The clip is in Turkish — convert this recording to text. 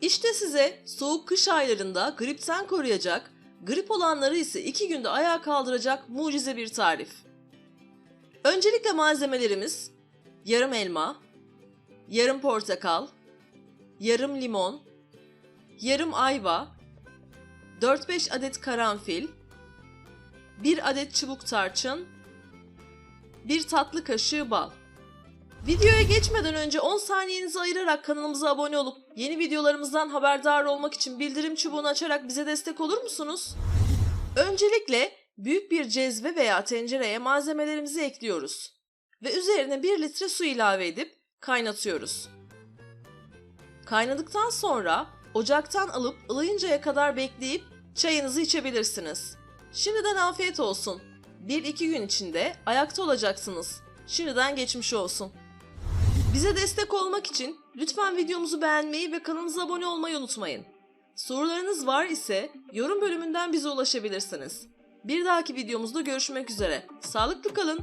İşte size soğuk kış aylarında gripten koruyacak, grip olanları ise 2 günde ayağa kaldıracak mucize bir tarif. Öncelikle malzemelerimiz: yarım elma, yarım portakal, yarım limon, yarım ayva, 4-5 adet karanfil, 1 adet çubuk tarçın, 1 tatlı kaşığı bal. Videoya geçmeden önce 10 saniyenizi ayırarak kanalımıza abone olup yeni videolarımızdan haberdar olmak için bildirim çubuğunu açarak bize destek olur musunuz? Öncelikle büyük bir cezve veya tencereye malzemelerimizi ekliyoruz ve üzerine 1 litre su ilave edip kaynatıyoruz. Kaynadıktan sonra ocaktan alıp ılıyıncaya kadar bekleyip çayınızı içebilirsiniz. Şimdiden afiyet olsun. 1-2 gün içinde ayakta olacaksınız. Şimdiden geçmiş olsun. Bize destek olmak için lütfen videomuzu beğenmeyi ve kanalımıza abone olmayı unutmayın. Sorularınız var ise yorum bölümünden bize ulaşabilirsiniz. Bir dahaki videomuzda görüşmek üzere. Sağlıklı kalın.